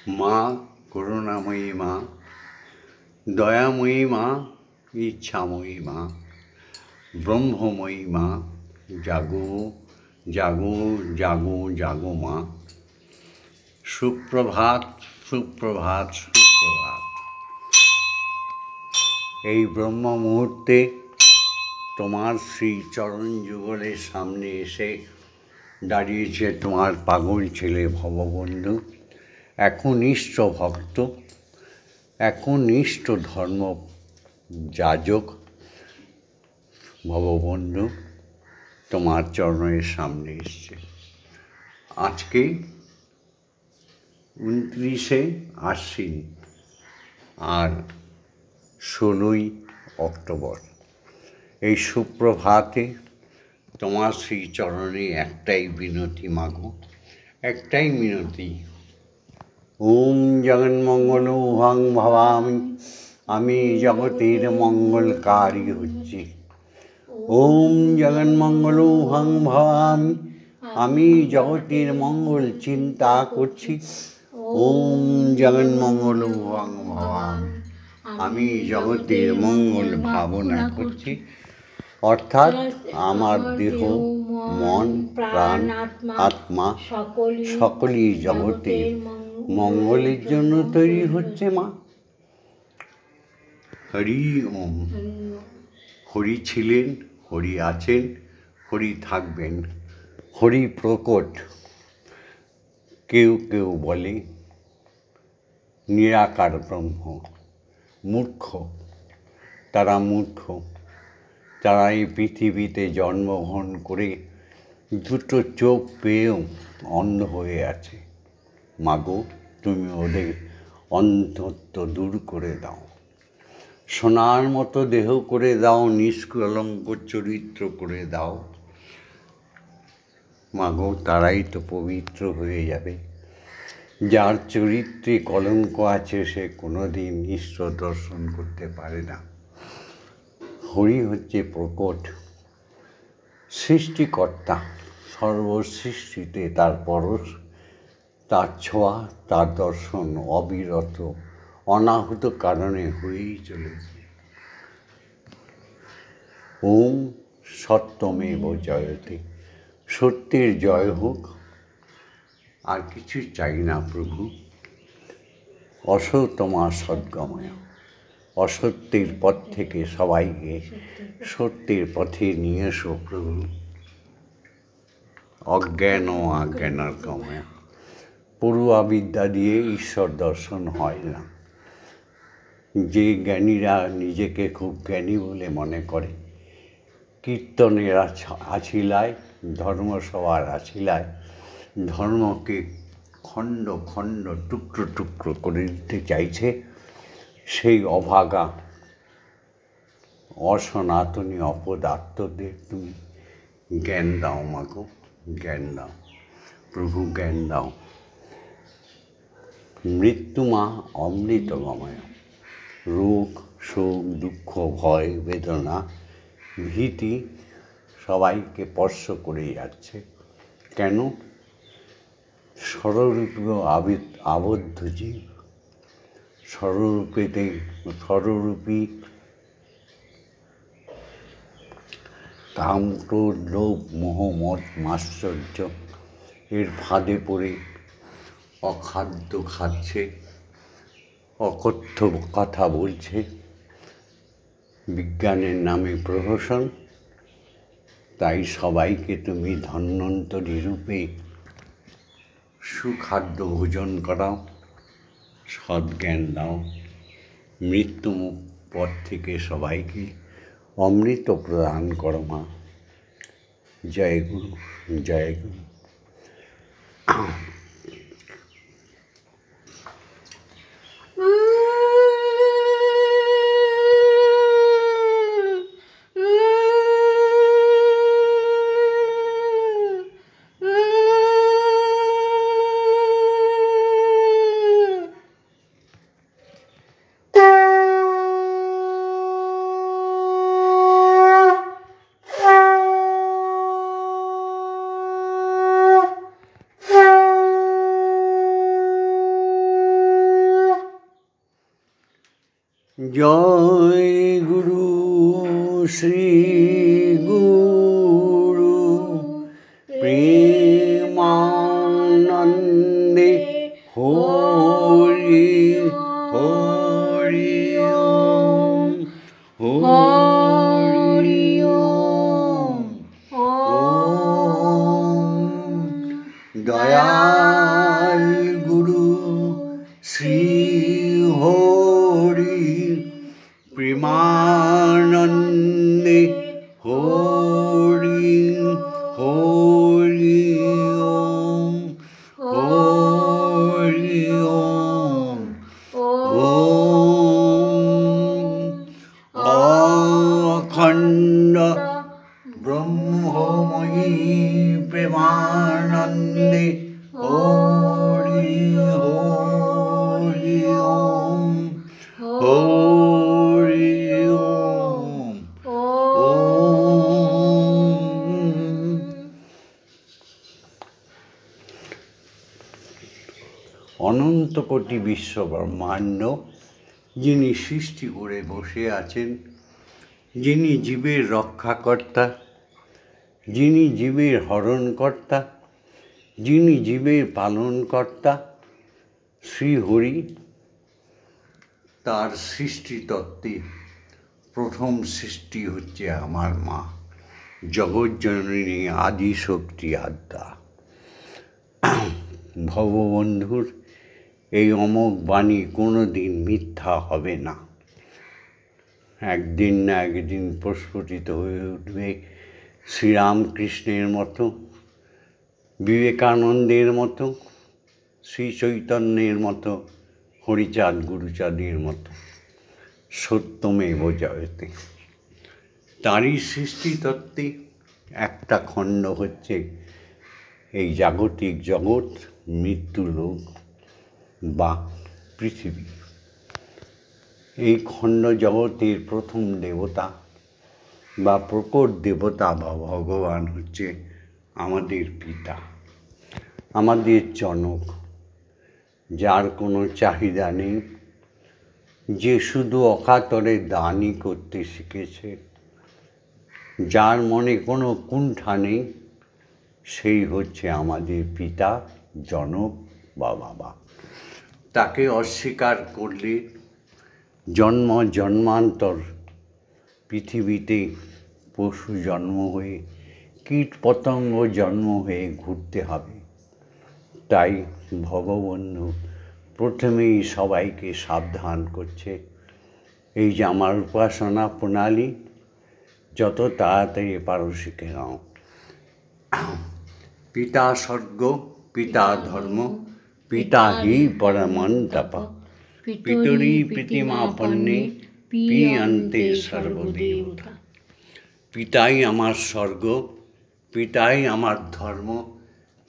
মা করুণাময়ী মা, দয়াময়ী মা, ইচ্ছাময়ী মা, ব্রহ্মময়ী মা, জাগো জাগো জাগো জাগো মা। সুপ্রভাত সুপ্রভাত সুপ্রভাত। এই ব্রহ্ম মুহূর্তে তোমার শ্রীচরণ যুগলের সামনে এসে দাঁড়িয়েছে তোমার পাগল ছেলে ভববন্ধু, একনিষ্ঠ ভক্ত, একনিষ্ঠ ধর্ম যাজক ভববন্ধু তোমার চরণের সামনে এসছে। আজকে 29শে আশ্বিন আর 16ই অক্টোবর। এই সুপ্রভাতে তোমার শ্রীচরণে একটাই বিনতি মাগো, একটাই মিনতি। ওম জগন্মঙ্গল উহাং ভবামি, আমি জগতের মঙ্গলকারী হচ্ছি। ওম জগন্মঙ্গল উহাং ভবামি, আমি জগতের মঙ্গল চিন্তা করছি। ওম জগন্মঙ্গল উহাং ভবামি, আমি জগতের মঙ্গল ভাবনা করছি। অর্থাৎ আমার দেহ, মন, প্রাণ, আত্মা সকলই জগতের মঙ্গলের জন্য তৈরি হচ্ছে মা। হরি ওম। হরি ছিলেন, হরি আছেন, হরি থাকবেন, হরি প্রকট। কেউ কেউ বলে নিরাকার ব্রহ্ম। মূর্খ, তারা মূর্খ। তারা এই পৃথিবীতে জন্মগ্রহণ করে দুটো চোখ পেয়েও অন্ধ হয়ে আছে। মাগো, তুমি ওদের অন্ধত্ব দূর করে দাও, সোনার মতো দেহ করে দাও, নিষ্কলঙ্ক চরিত্র করে দাও। মাগো, তারাই তো পবিত্র হয়ে যাবে। যার চরিত্রে কলঙ্ক আছে সে কোনোদিন ঈশ্বর দর্শন করতে পারে না। হরি হচ্ছে প্রকট সৃষ্টিকর্তা, সর্বসৃষ্টিতে তার পরশ, তার ছোঁয়া, তার দর্শন অবিরত অনাহুত কারণে হয়েই চলেছে। ওম সত্যমেব জয়তে, সত্যের জয় হোক। আর কিছু চাই না প্রভু। অসতমা সদ্গময়, অসত্যের পথ থেকে সবাইকে সত্যের পথে নিয়ে এসো প্রভু। অজ্ঞান ও অজ্ঞানার গময়, পড়ুয়া বিদ্যা দিয়ে ঈশ্বর দর্শন হয় না। যে জ্ঞানীরা নিজেকে খুব জ্ঞানী বলে মনে করে, কীর্তনের আছিলায়, ধর্মসভার আছিলায় ধর্মকে খণ্ড খণ্ড টুকরো টুকরো করে দিতে চাইছে, সেই অভাগা অসনাতনী অপদার্থদের তুমি জ্ঞান দাও মাগো, জ্ঞান দাও প্রভু, জ্ঞান দাও। মৃত্যুমা অমৃতগময়, রোগ শোক দুঃখ ভয় বেদনা ভীতি সবাইকে স্পর্শ করে যাচ্ছে। কেন? ষড়রূপেও আবদ্ধ জীব, ষড়রূপী কাম ক্রোধ লোভ মোহ মদ মাশ্চর্য এর ফাঁদে পড়ে অখাদ্য খাচ্ছে, অকথ্য কথা বলছে, বিজ্ঞানের নামে প্রহসন। তাই সবাইকে তুমি ধন্বন্তরী রূপে সুখাদ্য ভোজন করাও, সদ্জ্ঞান দাও। মৃত্যু পথ থেকে সবাইকে অমৃত প্রদান করো মা। জয় গুরু, জয় গুরু। জয় গুরু শ্রী গুরু প্রেমানন্দে হরি হরি ওম হরি ওম ওম দয়াল গুরু শ্রী হরি প্রেমানন্দে হরি হরি ওম হরি ওম ওম অখণ্ড ব্রহ্মময়ী প্রেমানন্দে হরি হরি ওম হরি ওম ওম। অনন্ত কোটি বিশ্ব ব্রহ্মাণ্ড যিনি সৃষ্টি করে বসে আছেন, যিনি জীবের রক্ষাকর্তা, যিনি জীবের হরণকর্তা, যিনি জীবের পালনকর্তা, শ্রীহরি, তার সৃষ্টিতত্ত্বে প্রথম সৃষ্টি হচ্ছে আমার মা, জগজ্জননী আদি শক্তি আদ্যা। ভববন্ধুর এই অমোঘ বাণী কোনো দিন মিথ্যা হবে না। একদিন না একদিন প্রস্ফুটিত হয়ে উঠবে শ্রীরামকৃষ্ণের মতো, বিবেকানন্দের মতো, শ্রী চৈতন্যের মতো, হরিচাঁদ গুরুচাঁদের মতো। সত্যমেব জয়তে। তারই সৃষ্টিতত্ত্বে একটা খণ্ড হচ্ছে এই জাগতিক জগৎ, মৃত্যুলোক বা পৃথিবী। এই খণ্ড জগতের প্রথম দেবতা বা প্রকট দেবতা বা ভগবান হচ্ছে আমাদের পিতা, আমাদের জনক, যার কোনো চাহিদা নেই, যে শুধু অকাতরে দানই করতে শিখেছে, যার মনে কোনো কুণ্ঠা নেই, সেই হচ্ছে আমাদের পিতা, জনক বা বাবা। তাকে অস্বীকার করলে জন্ম জন্মান্তর পৃথিবীতে পশু জন্ম হয়ে, কীট পতঙ্গ জন্ম হয়ে ঘুরতে হবে। তাই ভগবন্ধু প্রথমেই সবাইকে সাবধান করছে, এই যে আমার উপাসনা প্রণালী যত তাড়াতাড়ি পারো শিখে নাও। পিতা স্বর্গ, পিতা ধর্ম, পিতা হি পরমন্তপ, পিতরি প্রীতিমাপন্নে পিয়ন্তে সর্বদেবতা। পিতাই আমার স্বর্গ, পিতাই আমার ধর্ম,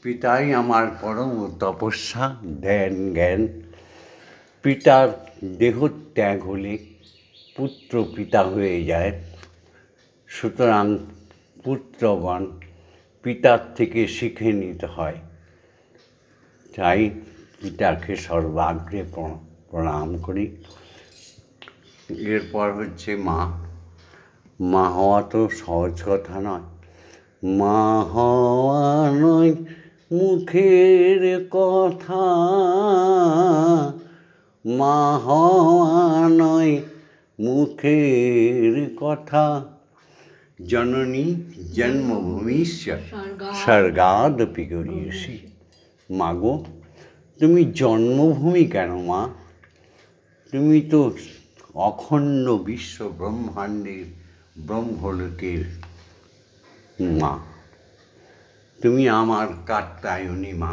পিতাই আমার পরম তপস্যা, ধ্যান, জ্ঞান। পিতার দেহ ত্যাগ হলে পুত্র পিতা হয়ে যায়। সুতরাং পুত্রগণ পিতার থেকে শিখে নিতে হয়। তাই পিতাকে সর্বাগ্রে প্রণাম করি। এরপর হচ্ছে মা। মা হওয়া তো সহজ কথা নয়। মা হওয়া নয় মুখের কথা, মা হওয়া নয় মুখের কথা, জননী জন্মভূমিশ্চ স্বর্গাদপি গরীয়সী। মাগো, তুমি জন্মভূমি কেন মা? তুমি তো অখণ্ড বিশ্ব ব্রহ্মাণ্ডের ব্রহ্মলোকের মা। তুমি আমার কাত্যায়নী মা।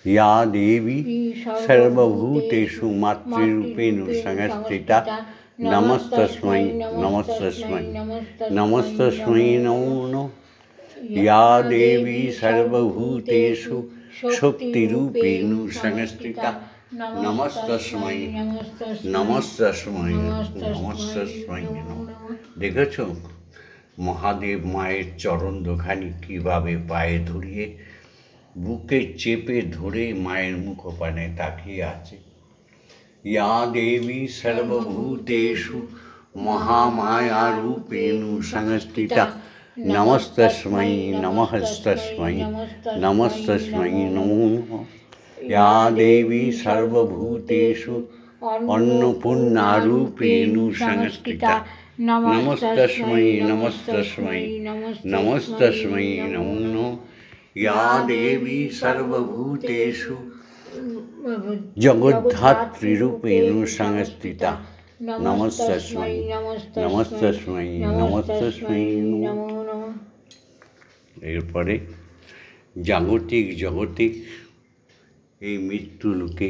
ইয়া দেবী সর্বভূতেষু মাতৃরূপেণ সংস্থিতা, নমস্তস্मै নমস্তস্मै নমস্তস্मै নমো নমঃ। ইয়া দেবী সর্বভূতেষু শক্তিরূপেণ সংস্থিতা, নমস্তস্मै নমস্তস্मै নমস্তস্मै নমঃ। দেখেছ মহাদেব মায়ের চরণ দুখানি কীভাবে পায়ে ধরিয়ে বুকে চেপে ধরে মায়ের মুখপানে তাকিয়ে আছে। या देवी सर्वभूतेषु महामायारूपेण संस्थिता नमस्तस्मै नमस्तस्मै नमस्तस्मै नमो नमः। या देवी सर्वभूतेषु अन्नपूर्णारूपेण संस्थिता नमस्तस्मै नमस्तस्मै नमस्तस्मै नमो नमः। या देवी सर्वभूतेषु जगद्धात्रीरूपेण संस्थिता नमस्तस्मै नमस्तस्मै नमस्तस्मै नमो नमः। এরপরে জাগতিক জগতে এই মৃত্যু লোকে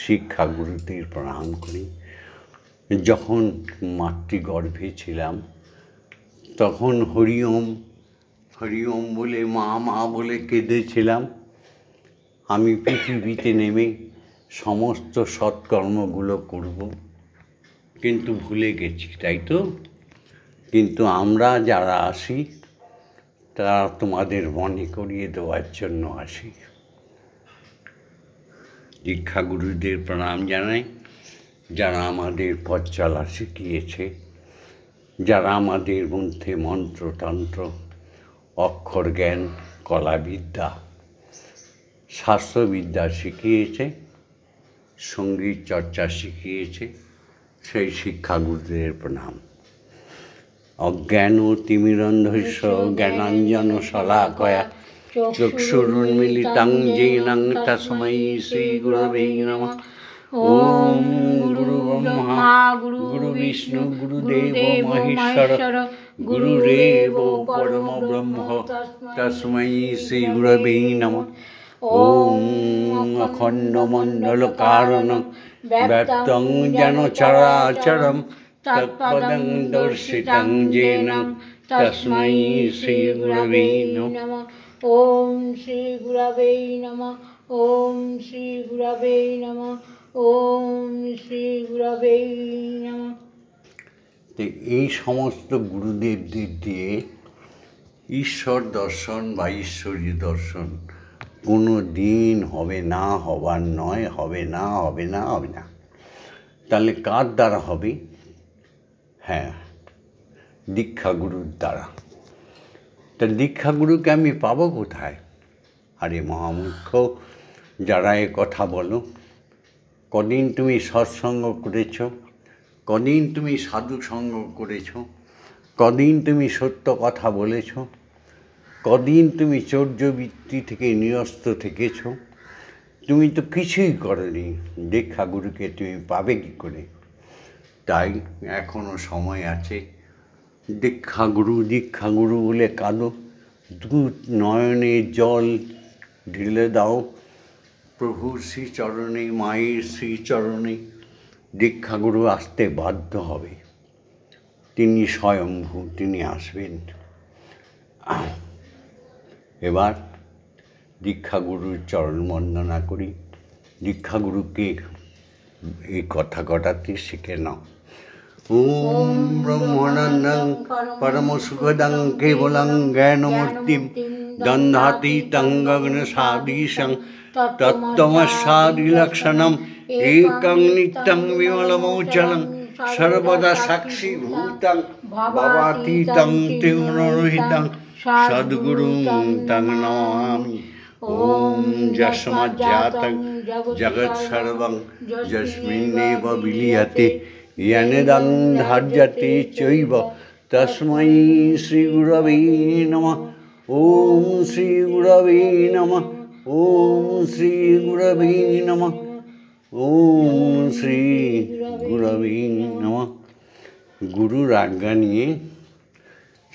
শিক্ষাগুরুদের প্রণাম করি। যখন মাতৃগর্ভে ছিলাম তখন হরি ওম বলে মা মা বলে কেঁদেছিলাম। আমি পৃথিবীতে নেমে সমস্ত সৎকর্মগুলো করব, কিন্তু ভুলে গেছি, তাই তো? কিন্তু আমরা যারা আসি তারা তোমাদের মনে করিয়ে দেওয়ার জন্য আসি। দীক্ষাগুরুদের প্রণাম জানাই, যারা আমাদের পথ চলা শিখিয়েছে, যারা আমাদের মধ্যে মন্ত্রতন্ত্র, অক্ষর জ্ঞান, কলাবিদ্যা, শাস্ত্রবিদ্যা শিখিয়েছে, সঙ্গীত চর্চা শিখিয়েছে, সেই শিক্ষাগুরুদের প্রণাম। অজ্ঞান তিমিরন্ধস্য জ্ঞানাঞ্জন শলাকয়া চক্ষুরুন্মিলিতং येन তস্मै শ্রীগুরবে নমঃ। ওম গুরু ব্রহ্মা গুরু বিষ্ণু গুরুদেব মহেশ্বর গুরুরেব পরম ব্রহ্ম তস্मै শ্রীগুরবে নমঃ। ওম অখণ্ডমণ্ডলকারণং ব্যক্তং যেন চরাচরম তৎপদং দর্শিতং येन তস্मै শ্রীগুরবে নমঃ। ওম শ্রী গুরবে নমঃ। ওম শ্রী গুরবে নমঃ। ওম শ্রী গুরবে নমঃ। তো এই সমস্ত গুরুদেবদের দিয়ে ঈশ্বর দর্শন বা ঈশ্বরী দর্শন কোনো দিন হবে না, হবার নয়, হবে না, হবে না, হবে না। তাহলে কার দ্বারা হবে? হ্যাঁ, দীক্ষাগুরুর দ্বারা। তা দীক্ষাগুরুকে আমি পাবো কোথায়? আরে মহামূর্খ যারা এ কথা বলো, কদিন তুমি সৎসঙ্গ করেছ? কদিন তুমি সাধু সঙ্গ করেছ? কদিন তুমি সত্য কথা বলেছ? কদিন তুমি চৌর্যবৃত্তি থেকে নিরস্ত থেকেছ? তুমি তো কিছুই করনি, দীক্ষাগুরুকে তুমি পাবে কী করে? তাই এখনও সময় আছে। দীক্ষাগুরু বলে কাঁদো, দু নয়নে জল ঢেলে দাও প্রভুর শ্রীচরণে, মায়ের শ্রীচরণে। দীক্ষাগুরু আসতে বাধ্য হবে, তিনি স্বয়ম্ভূ, তিনি আসবেন। এবার দীক্ষাগুরুর চরণ বন্দনা করি। দীক্ষাগুরুকে এই কথা কটাতে শিখে নাও। ওম ব্রহ্মানন্দং পরমসুখদং কেবলং জ্ঞানমূর্তিম দন্ধাতীতং গগনসাদৃশং তত্ত্বমস্যাদিলক্ষণম একং নিত্যং বিমলমৌচলং সর্বদা সাক্ষীভূতং ভবাতীতং ত্রিগুণরহিতং সদ্গুরুং তং নমামি। ওম যস্মাজ্জাতং জগৎসর্বং যস্মিন্নেব বিলীয়তে येनेदं ধার্যতে চৈব তস্मै শ্রীগুরবে নমঃ। ওম শ্রীগুরবে নমঃ। ওম শ্রীগুরবে নমঃ। ওম শ্রীগুরবে নমঃ। গুরুর আজ্ঞা নিয়ে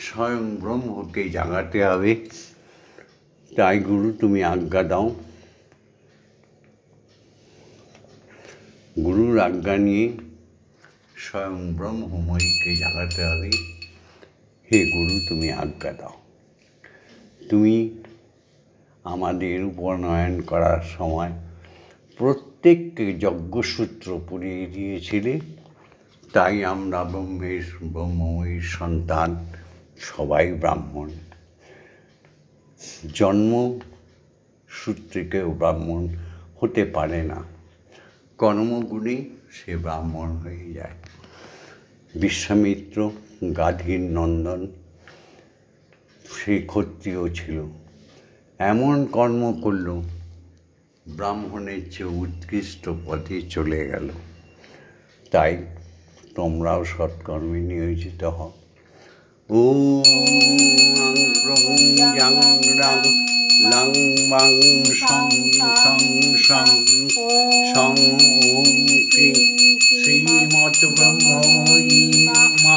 স্বয়ং ব্রহ্মকে জাগাতে হবে। তাই গুরু তুমি আজ্ঞা দাও। গুরুর আজ্ঞা নিয়ে স্বয়ং ব্রহ্মময়ীকে জাগাতে হবে। হে গুরু তুমি আজ্ঞা দাও। তুমি আমাদের উপনয়ন করার সময় প্রত্যেককে যজ্ঞসূত্র পরিয়ে দিয়েছিলে, তাই আমরা ব্রহ্মময়ীর সন্তান, সবাই ব্রাহ্মণ। জন্মসূত্রে কেউ ব্রাহ্মণ হতে পারে না। কর্মগুণে সে ব্রাহ্মণ হয়ে যায়। বিশ্বামিত্র গাধীর নন্দন, সে ক্ষত্রিয় ছিল, এমন কর্ম করল ব্রাহ্মণের চেয়ে উৎকৃষ্ট পথে চলে গেল। তাই তোমরাও সৎকর্মে নিয়োজিত হও। ওম জাং রাং লাং বাং সং সং সং সং ওম ক্রিং শ্রীমৎ ব্রহ্মময়ী মা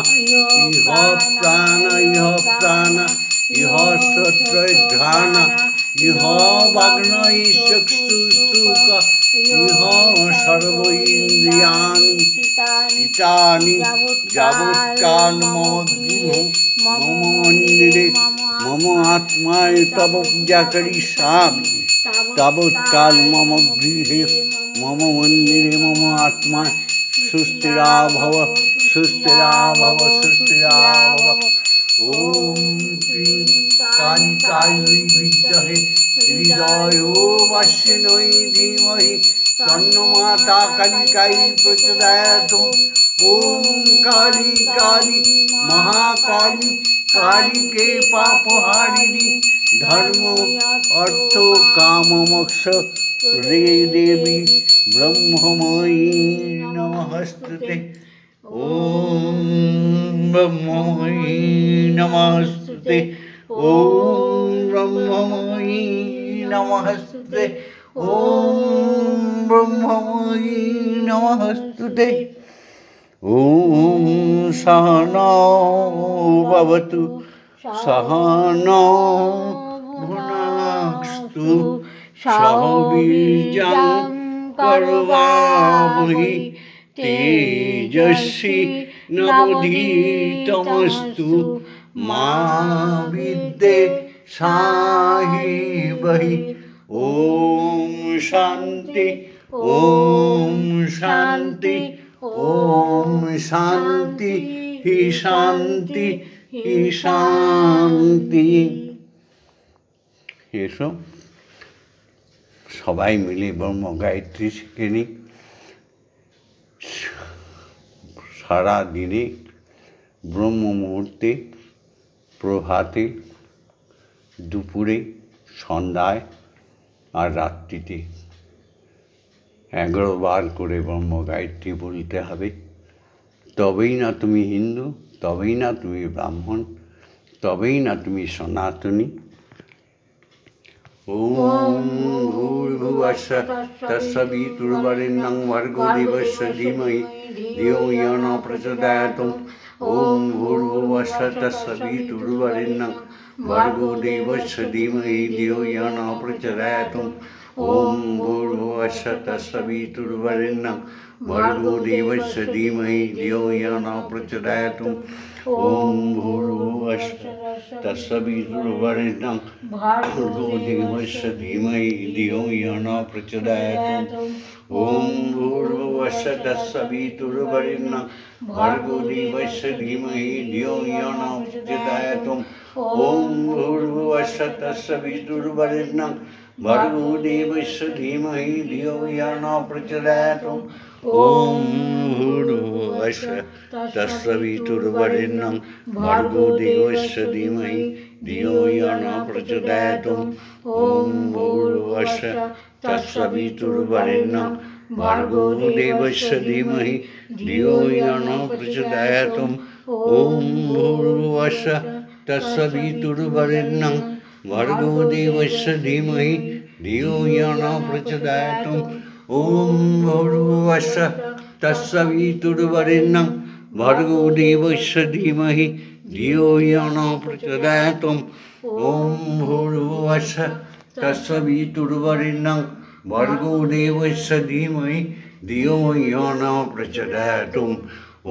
ইহ প্রাণ ইহ সত্রধানা ইহ বাগ্নৈ চক্ষুস্তুক ইহ সর্ব ইন্দ্রিয়াণি চিতানি যাবৎকাল মম গৃহে মম মন্দিরে মম আত্মায় তব পূজা করিষ্যামি তাবৎকাল মম গৃহে মম মন্দিরে মম আত্মায় সুস্থিরা ভব সুস্থিরা ভব সুস্থিরা ভব। ওম ক্রিং কালিকাयै বিদ্মহে হৃদয়ো ভাস্বন্यै ধীমহি তন্নো মাতা কালিকাই প্রচোদয়াৎ। ওম কালী কালী মহাকালী কালীকে পাপহারিণী ধর্ম অর্থ কাম মোক্ষ রে দেবী ব্রহ্মময়ী নমস্তুতে। ওম ব্রহ্মময়ী নমস্তুতে। ওম ব্রহ্মময়ী নমস্তুতে। ওম ব্রহ্মময়ী নমস্তুতে। ওম সহনৌ ভবতু সহনৌ ভুনক্তু সহ বীর্যং করবাবহি তেজস্বী নবধীতমস্তু মা বিদ্বেষাহি। ওম শান্তি ওম শান্তি ওম শান্তি হি শান্তি হি শান্তি। এসো সবাই মিলে ব্রহ্ম গায়ত্রী শিখে নিই। সারা দিনে ব্রহ্ম মুহূর্তে, প্রভাতে, দুপুরে, সন্ধ্যায় আর রাত্রিতে 11 বার করে ব্রহ্ম গায়ত্রী বলতে হবে। তবেই না তুমি হিন্দু, তবেই না তুমি ব্রাহ্মণ, তবেই না তুমি সনাতনী। ওম ভূর্ভুবস্সঃ তস্সবিতুর্বরেণ্যং ভর্গো দেবস্য ধীমহি ধিয়ো यो न प्रचोदयात्। ओम भूर्भुवस्सः तस्सवितुर्वरेण्यं भर्गो देवस्य धीमहि धियो यो न प्रचोदयात्। ओम भूर्भुवस्सः तस्सवितुर्वरेण्यं भर्गो देवस्य धीमहि धियो यो न प्रचोदयात्। ओम भूर्भुवस्सः तस्सवितुर्वरेण्यं भर्गो देवस्य धीमहि धियो यो न प्रचोदयात्। ओम भूर्भुवस्सः तस्सवितुर्वरेण्यं भर्गो देवस्य धीमहि धियो यो न प्रचोदयात्। ओम भूर्भुवस्सः तस्सवितुर्वरेण्यं भर्गो देवस्य धीमहि धियो यो न प्रचोदयात्। ओम भूर्भुवस्सः तस्सवितुर्वरेण्यं भर्गो देवस्य धीमहि धियो यो न प्रचोदयात्। ओम भूर्भुवस्सः तस्सवितुर्वरेण्यं भर्गो देवस्य धीमहि धियो यो न प्रचोदयात्। ओम भूर्भुवस्सः तस्सवितुर्वरेण्यं भर्गो देवस्य धीमहि धियो यो न प्रचोदयात्। ओम भूर्भुवस्सः तस्सवितुर्वरेण्यं भर्गो देवस्य धीमहि धियो यो न प्रचोदयात्। ओम भूर्भुवस्सः तस्सवितुर्वरेण्यं भर्गो देवस्य धीमहि धियो यो न प्रचोदयात्।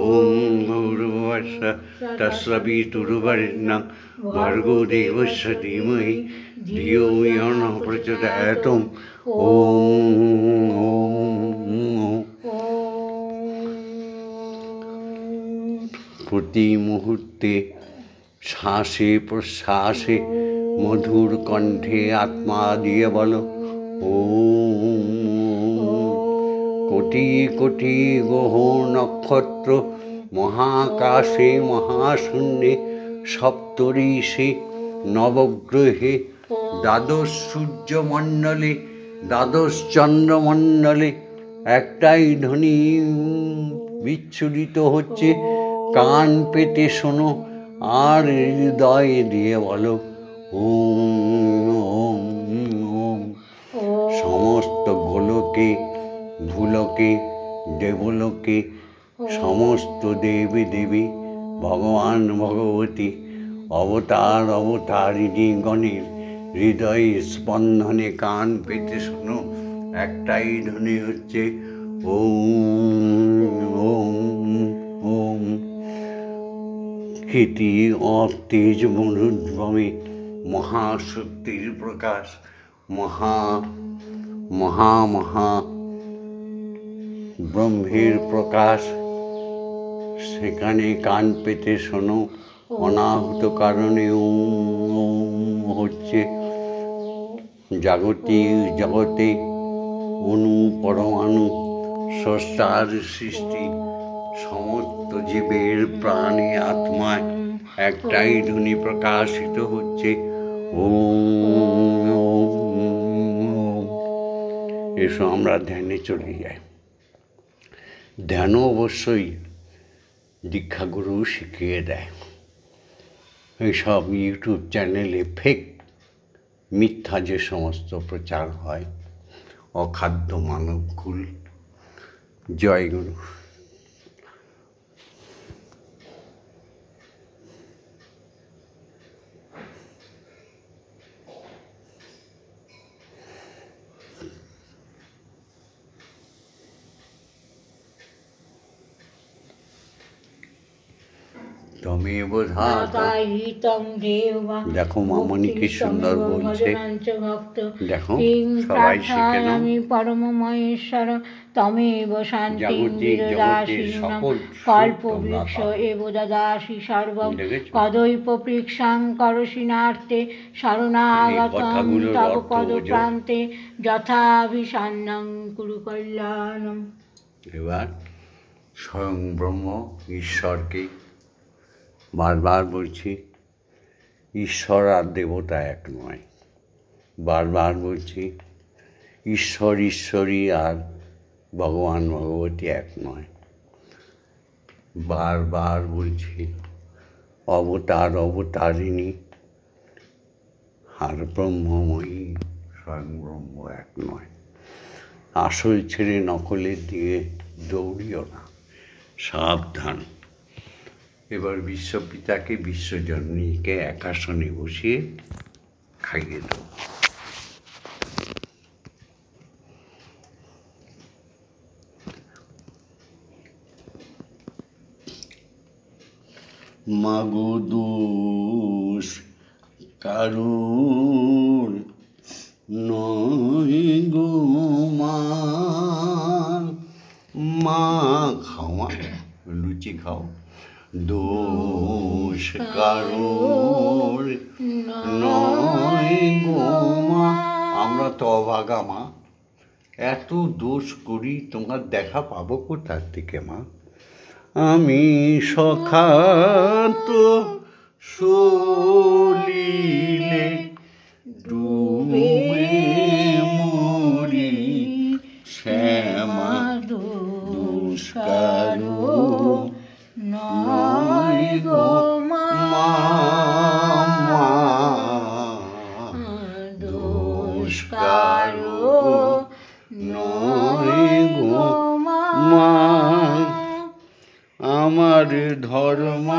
ओम भूर्भुवस्सः तस्सवितुर्वरेण्यं भर्गो देवस्य धीमहि धियो यो न प्रचोदयात्। প্রতি মুহূর্তে শ্বাসে প্রশ্বাসে মধুর কণ্ঠে আত্মা দিয়ে বলো ওম। কোটি কোটি কোটি গ্রহ নক্ষত্র, মহাকাশে মহাশূন্যে, সপ্তর্ষি নবগ্রহে, দ্বাদশ সূর্যমণ্ডলে, দ্বাদশ চন্দ্রমণ্ডলে একটাই ধ্বনি বিচ্ছুরিত হচ্ছে। কান পেতে শোনো আর হৃদয়ে দিয়ে বলো ওম ওম ওম। সমস্ত গোলকে ভূলোকে দেবলোকে সমস্ত দেবী দেবী ভগবান ভগবতী অবতার অবতারিণী গণের হৃদয় স্পন্দনে কান পেতে শোনো একটাই ধ্বনি হচ্ছে ওম ওম ওম। কীর্তি অতেজ মরুদ্ভূমি মহাশক্তির প্রকাশ, মহা মহা মহা ব্রহ্মের প্রকাশ। সেখানে কান পেতে শোনো অনাহুত কারণে ওম হচ্ছে। জগতে অণু পরমাণু স্রষ্টার সৃষ্টি, সমস্ত জীবের প্রাণে আত্মায় একটাই ধ্বনি প্রকাশিত হচ্ছে ওম ওম ওম। এসো আমরা ধ্যানে চলে যাই। ধ্যানও অবশ্যই দীক্ষাগুরু শিখিয়ে দেয়। এইসব ইউটিউব চ্যানেলে ফেক মিথ্যা যে সমস্ত প্রচার হয়, অখাদ্য মানবকুল। জয় গুরু। তমেব ধাতা। দেখো মামনি কি সুন্দর বলছে, দেখো সবাই শিখে নাও। আমি পরম মহেশ্বর তমেব শান্তির্দাসীনাম কল্পবৃক্ষ এব দদাসি সর্বম কদৈব পৃক্ষাং করশিনার্তে শরণাগতং তব পদপ্রান্তে যথাভিসন্নং কুরু কল্যাণম। এবার স্বয়ং ব্রহ্ম ঈশ্বরকে বারবার বলছি, ঈশ্বর আর দেবতা এক নয়। বারবার বলছি, ঈশ্বর ঈশ্বরী আর ভগবান ভগবতী এক নয়। বারবার বলছি, অবতার অবতারিণী আর ব্রহ্মময়ী স্বয়ং ব্রহ্ম এক নয়। আসল ছেড়ে নকলের দিকে দৌড়িও না, সাবধান। এবার বিশ্বপিতাকে বিশ্বজননীকে এক আসনে বসিয়ে খাইয়ে দেব। মাগো দোষ কারুর নয় গো মা, মা খাও, মা লুচি খাও। দোষ কারুর নয় গো মা। আমরা তো অভাগা মা, এত দোষ করি, তোমার দেখা পাবো কোথার থেকে মা? আমি সখাত সলিলে ডুবে মরি, শ্যামা দোষ কারুর নয় গো মা, দোষ কারুর নয় গো মা। আমার ধর্ম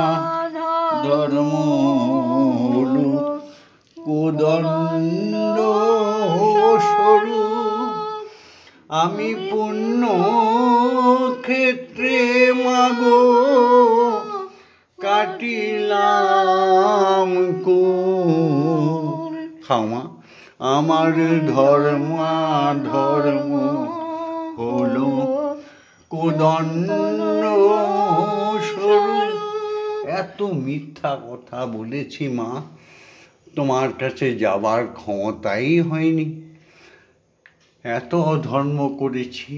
হলো কোদণ্ড স্বরূপ। আমি পুণ্য ক্ষেত্রে মাগো কাটিলাম কুল। খাওয়া আমার ধর্ম হলো কোদণ্ড স্বরূপ। এত মিথ্যা কথা বলেছি মা, তোমার কাছে যাবার ক্ষমতাই হয়নি। এত অধর্ম করেছি,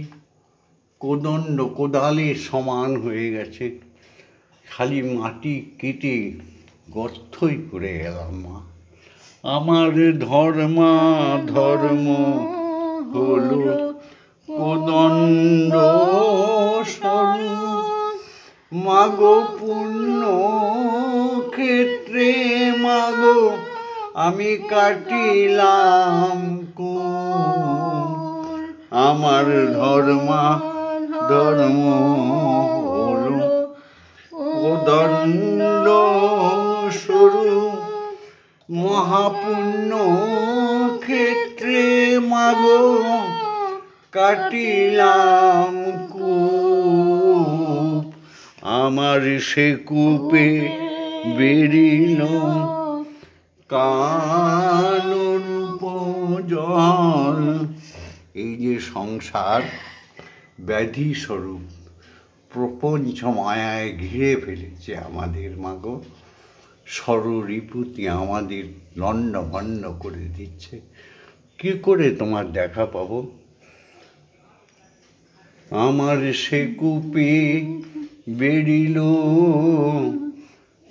কোদণ্ড কোদালের সমান হয়ে গেছে, খালি মাটি কেটে গর্তই করে গেলাম মা। আমার ধর্ম হলো কোদণ্ড স্বরূপ, মাগো পুণ্য ক্ষেত্রে মাগো আমি কাটিলাম কুল। আমার ধর্ম হলো কোদণ্ড স্বরূপ, মহাপুণ্য ক্ষেত্রে মাগো কাটিলাম কূপ। আমার সে কূপে বেরিল কালরূপ জল। এই যে সংসার ব্যাধি স্বরূপ প্রপঞ্চ মায়ায় ঘিরে ফেলেছে আমাদের মাগো, ষড়রিপুতি আমাদের লণ্ডভণ্ড করে দিচ্ছে। কি করে তোমার দেখা পাবো? আমার সে কূপে বেরিল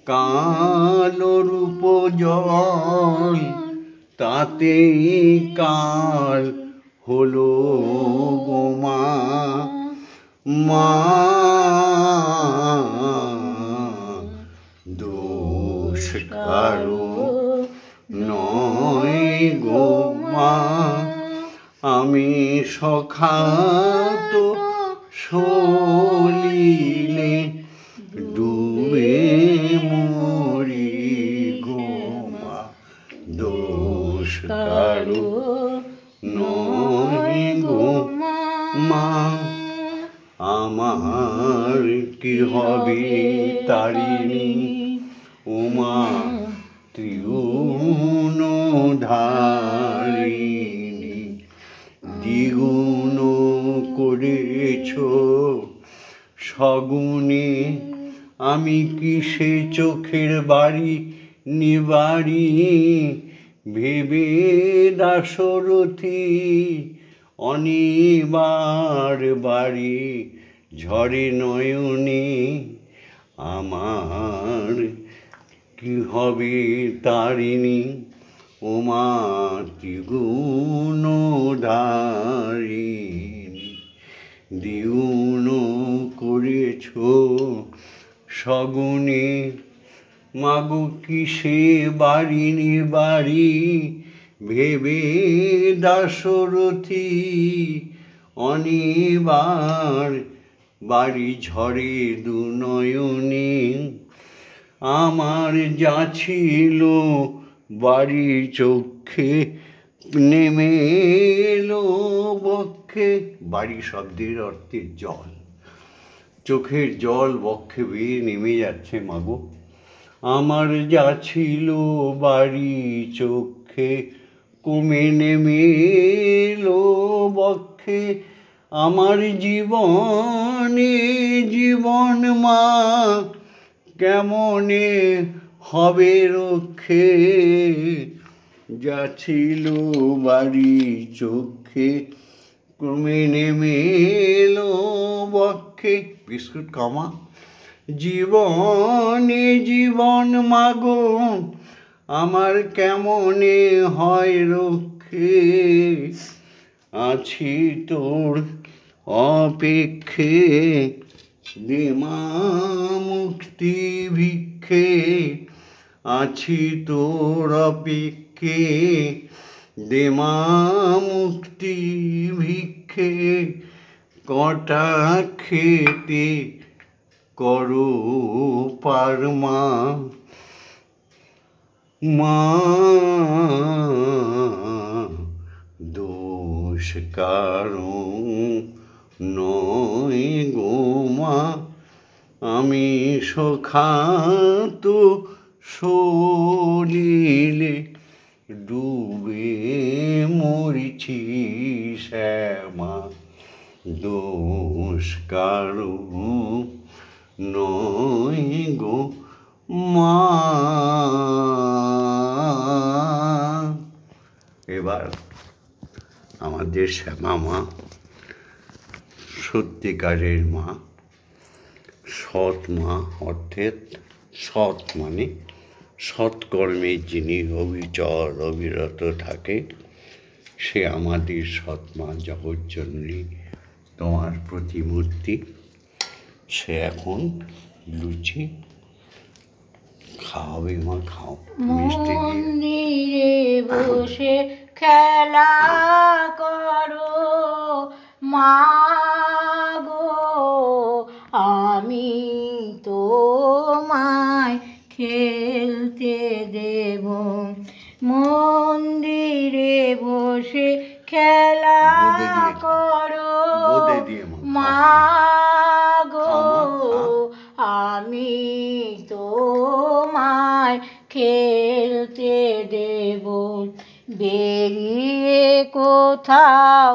কালরূপ জল, তাতেই কাল হলো গো মা। মা দোষ কারো নয় গো মা, আমি সখাত সলিলে ডুবে মরি গো মা। দোষ কারো নয় গো মা, আমার কি হবে তারিণী উমা ত্রিগুণধারিণী। দ্বিগুণ করেছ সগুণে, আমি কি সে চোখের বাড়ি নিবারি। ভেবে দাশরথী অনিবার বাড়ি ঝরে নয়নে। আমার কি হবে তারিণী উমা ত্রিগুণধারিণী। দ্বিগুণ করেছ সগুণে, মাগো কিসে বাড়ি নিবারি। ভেবে দাশরথী অনিবার বাড়ি ঝরে দুনয়নে। আমার যা ছিল বাড়ি চক্ষে নেমে এলো বক্ষে। বাড়ি শব্দের অর্থে জল, চোখের জল বক্ষে বেয়ে নেমে যাচ্ছে মাগো। আমার যা ছিল বাড়ি চক্ষে কমে নেমে এলো বক্ষে। আমার জীবনে জীবন মা কেমনে হবে রক্ষে। যা ছিল বাড়ি চক্ষে ক্রমে নেমে এলো বক্ষে। বিস্কুট কমা। জীবনে জীবন মাগো আমার কেমনে হয় রক্ষে। আছি তোর অপেক্ষে দে মা মুক্তি ভিক্ষে। আছি তোর অপেক্ষে দে মা মুক্তি ভিক্ষে। কটা খেতে করো পার মা। মা দোষ কারো নয় গো মা, আমি সখাত সলিলে ডুবে মরিছি শ্যামা। দোষ কারো নয় গো মা। এবার আমাদের শ্যামা মা সত্যিকারের মা, সৎ মা, অর্থাৎ সৎ মানে সৎকর্মে যিনি অবিরত থাকে, সে আমাদের সৎ মা জগৎজননী, তোমার প্রতিমূর্তি। সে এখন লুচি খাওয়াবে, মা খাও মিষ্টি দিয়ে। মন্দিরে বসে খেলা করো মা গো, আমি তোমায় খেলতে দেব। মন্দিরে বসে খেলা করো মা গো, আমি তোমায় খেলতে দেব। বেরিয়ে কোথাও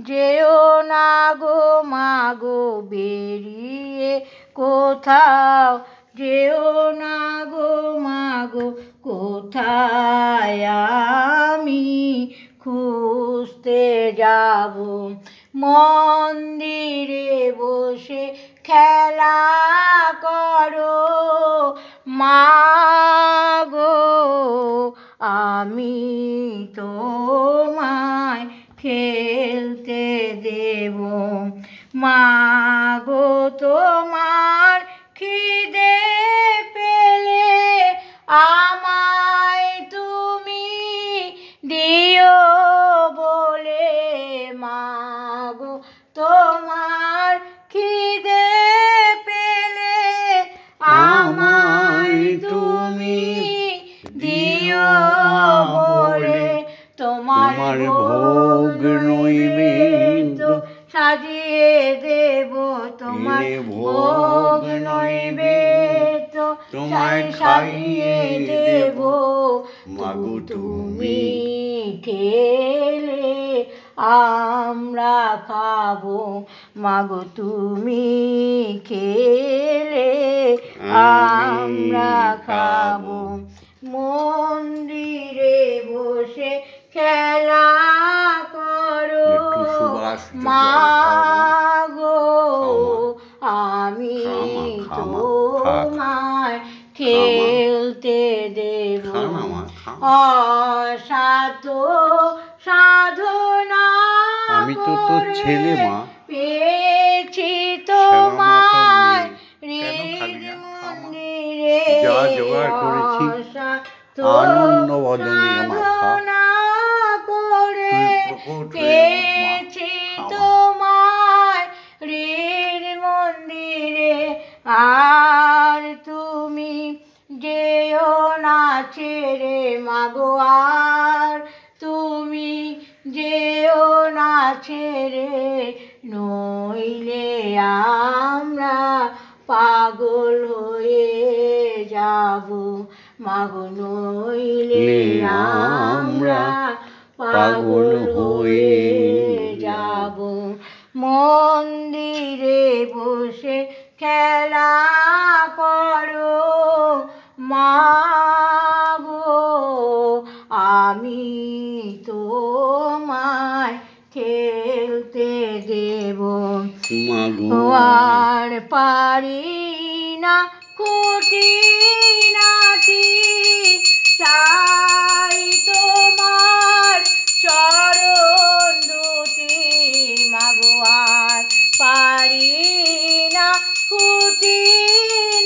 যেও না গো মা গো, বেরিয়ে কোথাও যেও না গো মা গো, কোথায় আমি খুঁজতে যাব। মন্দিরে বসে খেলা করো মা গো, আমি তোমায় খেলতে দেব। মা গো, তোমার খিদে পেলে আমায় তুমি দিও বলে, মা গো, তোমার খিদে পেলে আমায় তুমি দিও বলে, তোমার ভোগ নৈবেদ্য সাজিয়ে দেব, তোমার ভোগ নৈবেদ্য তোমায় খাইয়ে দেব। মাগো তুমি খেলে আমরা খাবো, মাগো তুমি খেলে আমরা খাবো। মন্দিরে বসে খেলা করো মা গো, আমি তোমায় খেলতে দেব। অসাধ্য সাধনা আমি তো তোর ছেলে মা, পেয়েছি তোমায় মন্দিরে, যা জোগাড় করেছি আনন্দ বদনে সাধনা করে পেয়েছি তোমায় হৃদ মন্দিরে। আর তুমি যেও না ছেড়ে মাগো, আর তুমি যেও না ছেড়ে, নইলে আমরা পাগল হয়ে যাব মাগো, নইলে আমরা পাগল হয়ে যাব। মন্দিরে বসে খেলা করো মা গো, আমি তোমায় খেলতে দেব। আর পারি না খুঁটিনাটি, চাই তোমার চরণ দুটি মাগো। আর পারি না খুঁটিনাটি,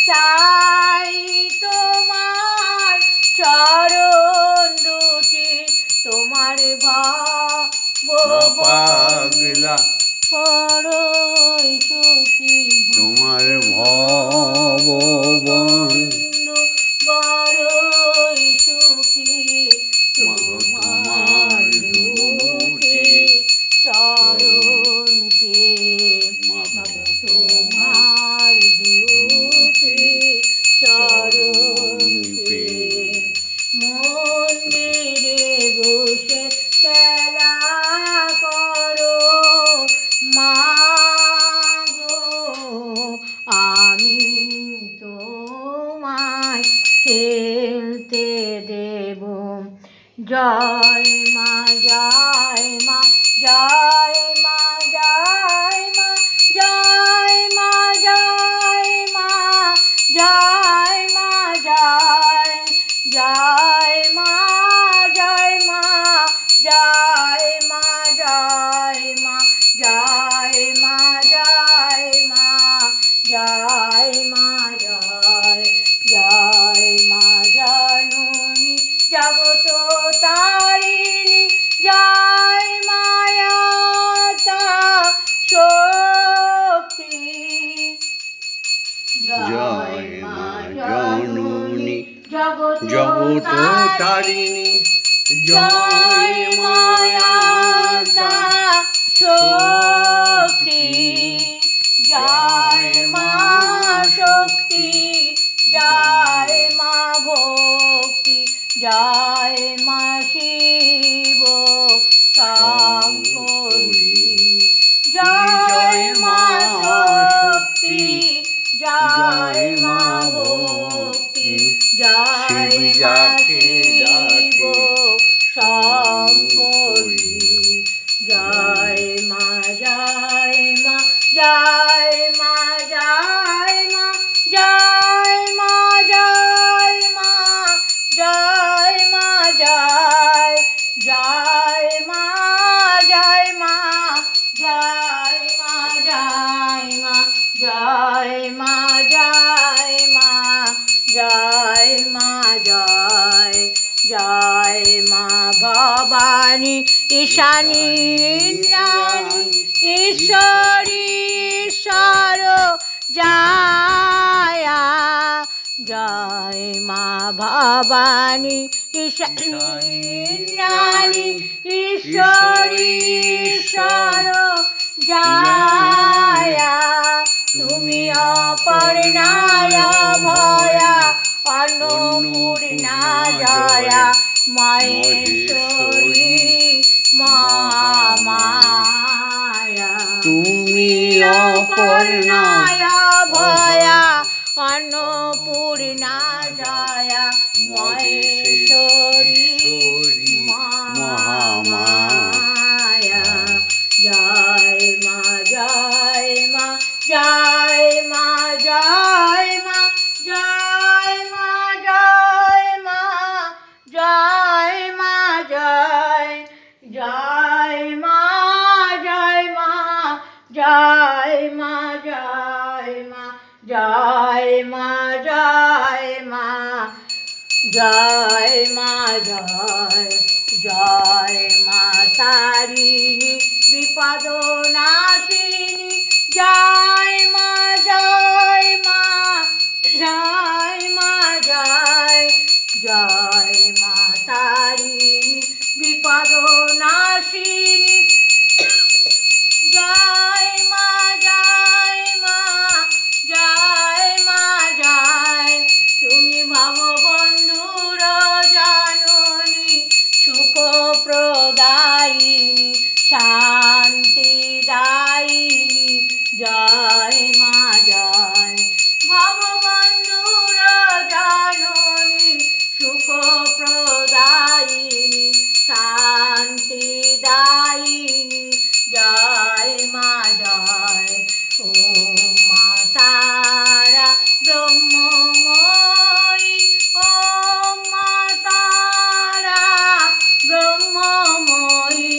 চাই তোমার চরণ দুটি। তোমার পাগলা বড়ই সুখী, তোমার ভববন্ধু বড়ই সুখী, তোমার দুটি চরণ পেয়ে, তোমার দুটি চরণ পেয়ে। মন্দিরে বসে খেলা করো মা গো, আমি তোমায় খেলতে দেব। জয় মা, জয় মা, জয় মা। জয় জয় মা জয় মা জয় মা জয় মা জয় মা জয় মা জয় মা জয় জয় মা জননী জগত তারিণী জয় মায়াতা শক্তি জয় মা জননী জগত জগত তারিণী জয় মায়াতা শক্তি জয় মা শক্তি জয় মা ভক্তি জয় মা শিব শঙ্করী জয় মা শক্তি জয় মা ভক্তি জয় মা শিব শঙ্করী জয় মা জয় মা জয় মা জয় মা জয় মা জয় মা জয় মা জয় জয় মা জয় মা জয় মা জয় মা জয় মা জয় মা জয় মা জয় জয় মা ভবানী ঈশানী ইন্দ্রাণী ঈশ্বরী ঈশ্বর জয়া জয় মা ভবানী ঈশানী ইন্দ্রাণী ঈশ্বরী ঈশ্বর জয়া তুমি অপর্ণায় ভয়া অন্নপূর্ণা জয়া মহেশ্বরী মহামায়া তুমি অপর্ণায় ভয়া অন্নপূর্ণা জয়া মহেশ্বরী মহামায়া জয় মা জয় মা জয় মা জয় মা জয় মা জয় মা জয় মা জয় জয় মা জয় মা জয় মা জয় মা জয় মা জয় মা জয় মা জয় জয় মা তারিণী বিপদ নাশিনী জয় মা জয় মা জয় মা জয় জয় মা তারিণী বিপদ নাশিনী জয় মা জয় মা জয় মা জয় তুমি ভববন্ধুর জননী সুখ প্রদায়িনী শান্তিদায়িনী জয় মা জয় ভববন্ধুর জননী সুখ প্রদায়িনী শান্তিদায়িনী জয় মা জয় ও মা তারা ব্রহ্মময়ী ও মা তারা ব্রহ্মময়ী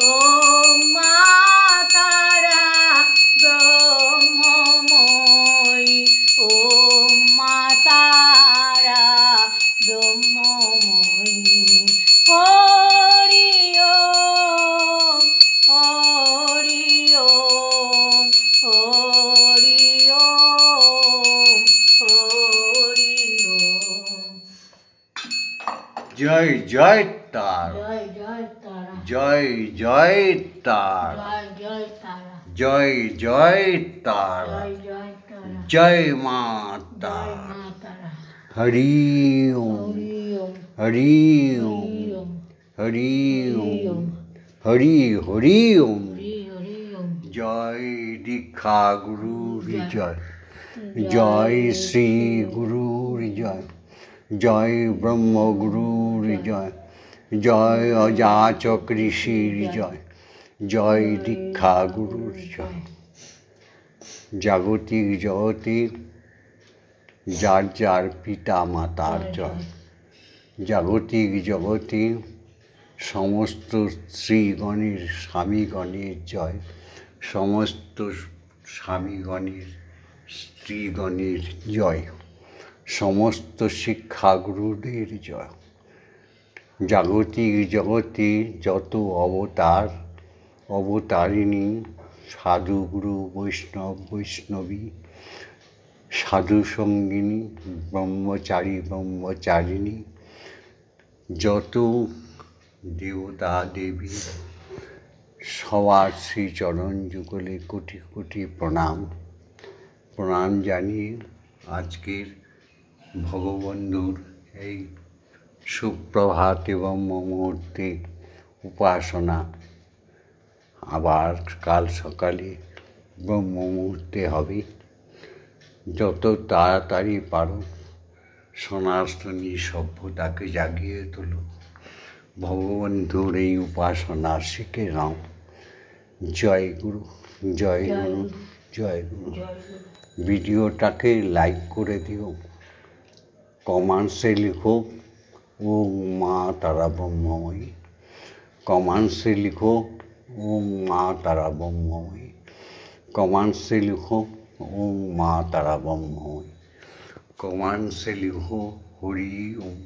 ও মা তারা ব্রহ্মময়ী ও মা তারা ব্রহ্মময়ী হরি ওম হরি ওম হরি ওম হরি ওম জয় জয় তার জয় জয় তারা জয় জয় তার জয় জয় তারা জয় জয় তার জয় জয় তারা জয় মা জয় তার মা তারা হরি ওম হরি ওম হরি ওম হরি হরি ওম হরি ওম হরি হরি ওম জয় দীক্ষা গুরুর জয় জয় শ্রী গুরুর জয় জয় ব্রহ্মগুরুর জয় জয় অযাচক ঋষির জয় জয় দীক্ষা গুরুর জয় জাগতিক জগতে যার যার পিতা মাতার জয়। জাগতিক জগতে সমস্ত স্ত্রীগণের স্বামীগণের জয়, সমস্ত স্বামীগণের স্ত্রীগণের জয়, সমস্ত শিক্ষাগুরুদের জয়। জাগতিক জগতে যত অবতার অবতারিণী, সাধুগুরু বৈষ্ণব বৈষ্ণবী, সাধু সঙ্গিনী, ব্রহ্মচারী ব্রহ্মচারিণী, যত দেবতা দেবী, সবার শ্রীচরণ যুগলে কোটি কোটি প্রণাম। প্রণাম জানিয়ে আজকের ভগবন্ধুর এই সুপ্রভাত এবং মুহূর্তে উপাসনা আবার কাল সকালে ব্রহ্ম মুহূর্তে হবে। যত তাড়াতাড়ি পারো সনাতনী সভ্যতাকে জাগিয়ে তোলো, ভগবন্ধুর এই উপাসনা শিখে নাও। জয় গুরু, জয় গুরু, জয় গুরু। ভিডিওটাকে লাইক করে দিও, কমেন্টসে লিখো ওম মা তারা ব্রহ্মময়ী, কমেন্টসে লিখো ওম মা তারা ব্রহ্মময়ী, কমেন্টসে লিখো ওম মা তারা ব্রহ্মময়ী, কমেন্টসে লিখো হরি ওম,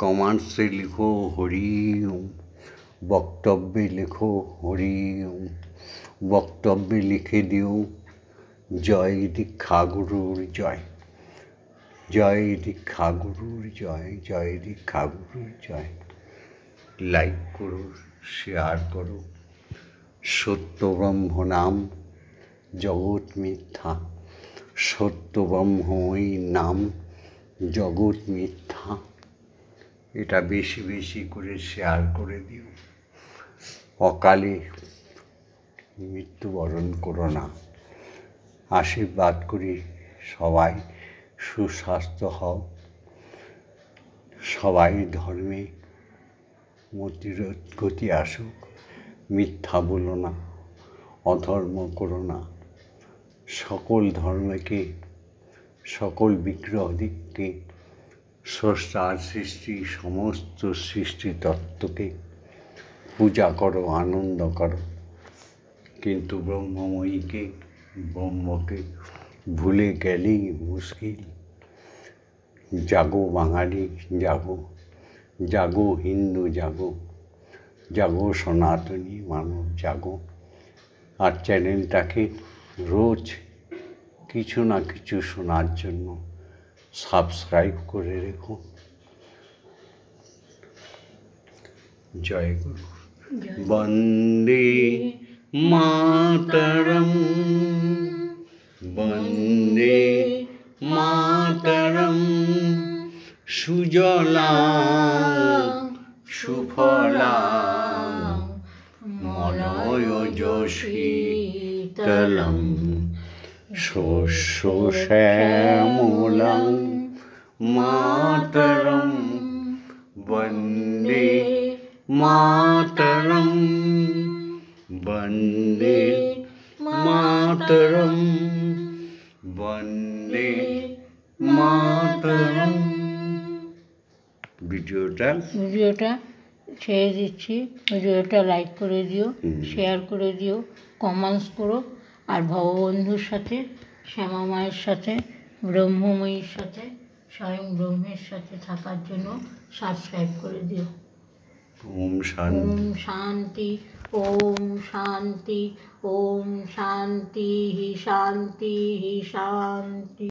কমেন্টসে লিখো হরি ওম, বক্তব্যে লিখো হরি ওম, বক্তব্যে লিখে দিও জয় দীক্ষা গুরুর জয়, জয় দীক্ষা গুরুর জয়, জয় দীক্ষা গুরুর জয়। লাইক করো, শেয়ার করো। সত্য ব্রহ্ম নাম জগৎ মিথ্যা, সত্য ব্রহ্মই নাম জগৎ মিথ্যা। এটা বেশি বেশি করে শেয়ার করে দিও। অকালে মৃত্যুবরণ করো না। আশীর্বাদ করি সবাই সুস্বাস্থ্য হও, সবাই ধর্মে গতি আসুক, মিথ্যা বলো না, অধর্ম করো না। সকল ধর্মকে, সকল বিগ্রহ দিককে, স্রষ্টার সৃষ্টি সমস্ত সৃষ্টি তত্ত্বকে পূজা করো, আনন্দ করো, কিন্তু ব্রহ্মময়ীকে ব্রহ্মকে ভুলে গেলেই মুশকিল। জাগো বাঙালি, জাগো, জাগো হিন্দু, জাগো, জাগো সনাতনী মানব, জাগো। আর চ্যানেলটাকে রোজ কিছু না কিছু শোনার জন্য সাবস্ক্রাইব করে রেখো। জয় গুরু। বন্দে মাতরম, বন্দে মাতরম, সুজলাং সুফলাং মলয়জ শীতলং শস্য শ্যামলাং মাতরম, বন্দে মাতরম, বন্দে মাতরম, বন্দে মাতরম। ভিডিওটা ছেড়ে দিচ্ছি। ভিডিওটা লাইক করে দিও, শেয়ার করে দিও, কমেন্টস করো। আর ভগবন্ধুর সাথে, শ্যামা মায়ের সাথে, ব্রহ্মময়ীর সাথে, স্বয়ং ব্রহ্মের সাথে থাকার জন্য সাবস্ক্রাইব করে দিও। ওম শান্তি। ওম শান্তি, ওম শান্তি, ওম শান্তি, শান্তি শান্তি।